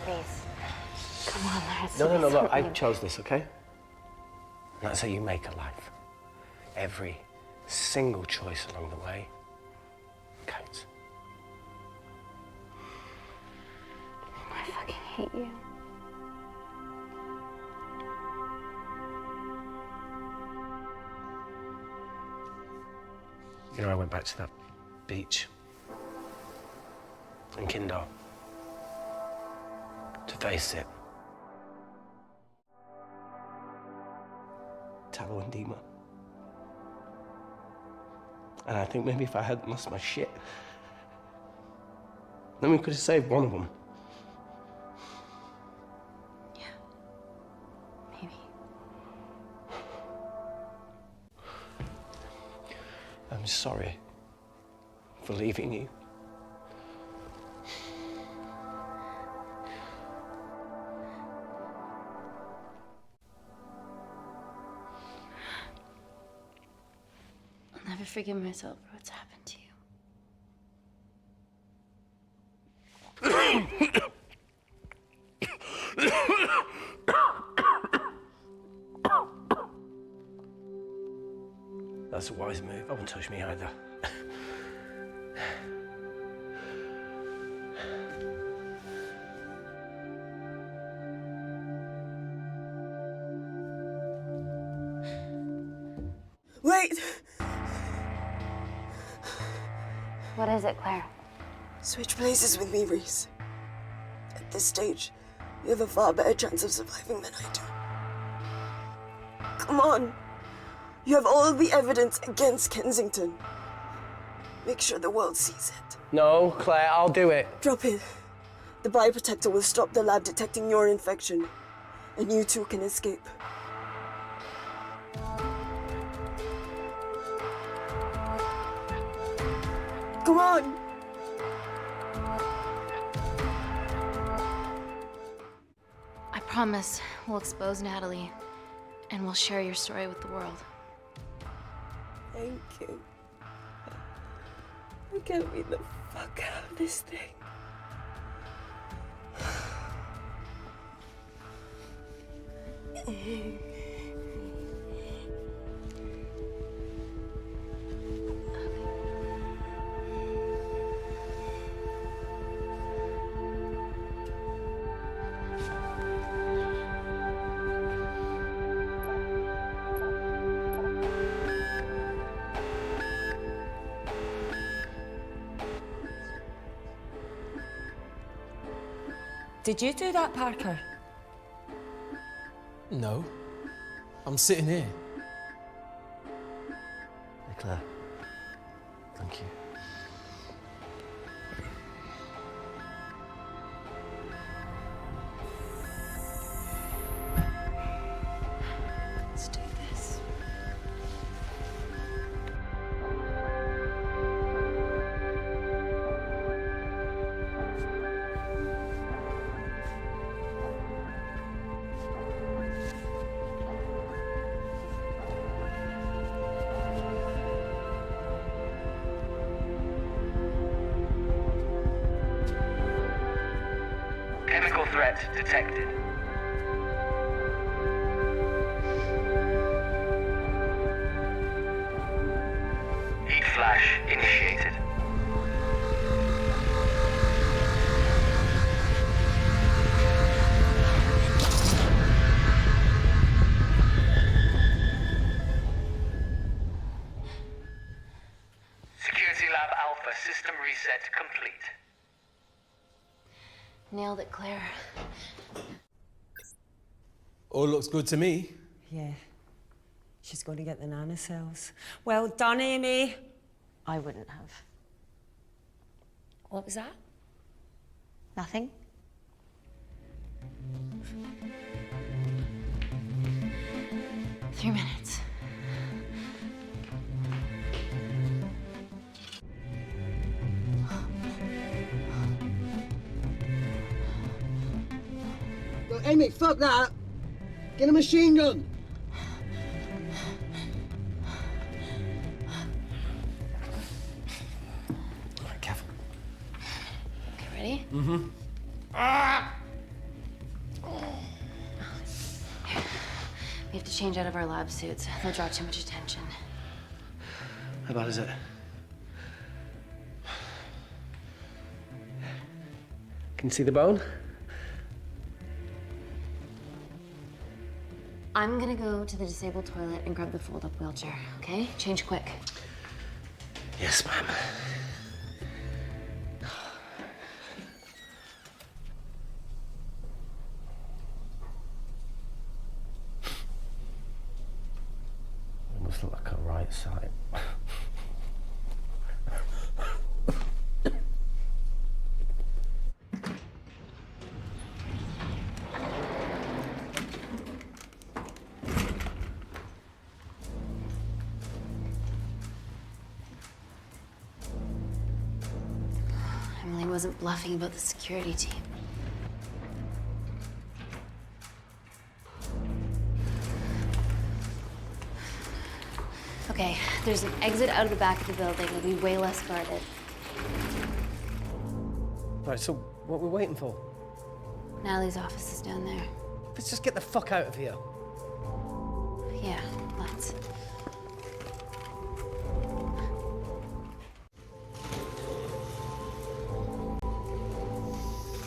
Please. Come on, there has to No, be look, I something. chose this, okay? And that's how you make a life. Every single choice along the way counts. I fucking hate you. You know, I went back to that beach in Kindar to face it. Tallow and Dima. And I think maybe if I hadn't lost my shit, then we could have saved one of them. Yeah. Maybe. I'm sorry for leaving you. I'll never forgive myself for what's happened to you. That's a wise move. I won't touch me either. Wait! What is it, Claire? Switch places with me, Reese. At this stage, you have a far better chance of surviving than I do. Come on. You have all the evidence against Kensington. Make sure the world sees it. No, Claire, I'll do it. Drop it. The bioprotector will stop the lab detecting your infection, and you two can escape. Come on! I promise we'll expose Natalie, and we'll share your story with the world. Thank you. I can't beat the fuck out of this thing. Did you do that, Parker? No. I'm sitting here. Hey, Claire. Thank you. Let's do this. Chemical threat detected. Heat flash initiated. Security Lab Alpha system reset complete. Nailed it, Claire. All looks good to me. Yeah. She's going to get the nanocells. Well done, Amy. I wouldn't have. What was that? Nothing? 3 minutes. Look, Amy, fuck that. Get a machine gun. All right, careful. Okay, ready? Mm-hmm. We have to change out of our lab suits. They'll draw too much attention. How bad is it? Can you see the bone? I'm gonna go to the disabled toilet and grab the fold-up wheelchair, okay? Change quick. Yes, ma'am. It must look like a right side. Emily wasn't bluffing about the security team. Okay, there's an exit out of the back of the building. It'll be way less guarded. Right, so what are we waiting for? Natalie's office is down there. Let's just get the fuck out of here. Yeah, let's.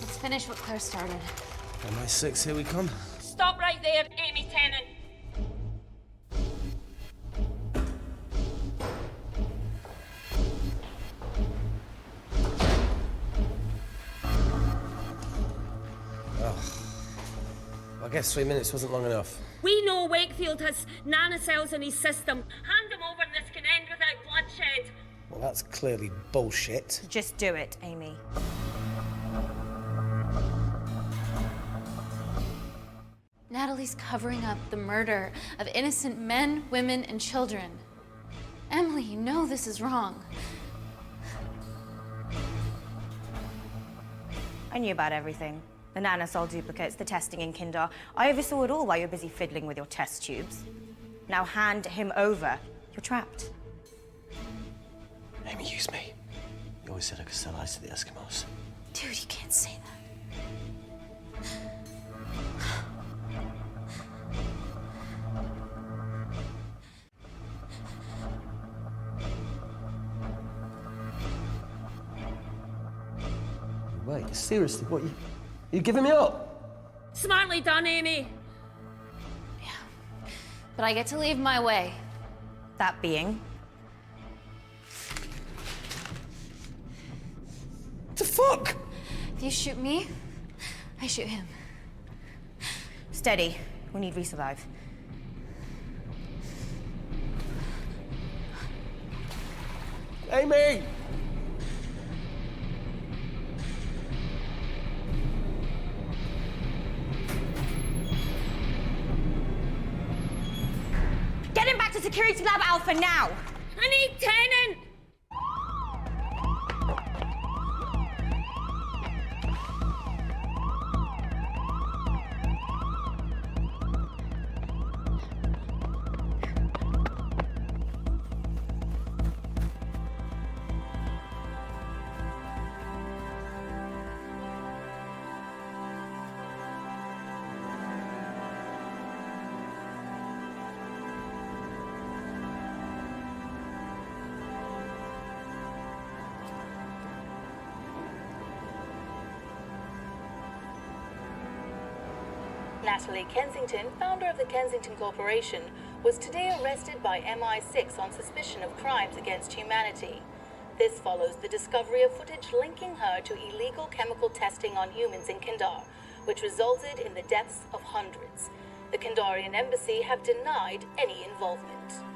Let's finish what Claire started. MI6, here we come. Stop right there, Amy Tennant. I guess 3 minutes wasn't long enough. We know Wakefield has nanocells in his system. Hand him over and this can end without bloodshed. Well, that's clearly bullshit. Just do it, Amy. Natalie's covering up the murder of innocent men, women, and children. Emily, you know this is wrong. I knew about everything. The nanosol duplicates, the testing in Kindar. I oversaw it all while you're busy fiddling with your test tubes. Now hand him over. You're trapped. Amy, use me. You always said I could sell ice to the Eskimos. Dude, you can't say that. Wait, seriously, what, you giving me up? Smartly done, Amy. But I get to leave my way. That being? What the fuck? If you shoot me, I shoot him. Steady. We need resurvive. Amy! Get him back to Security Lab Alpha now! I need Tennant! Natalie Kensington, founder of the Kensington Corporation, was today arrested by MI6 on suspicion of crimes against humanity. This follows the discovery of footage linking her to illegal chemical testing on humans in Kindar, which resulted in the deaths of hundreds. The Kindarian embassy have denied any involvement.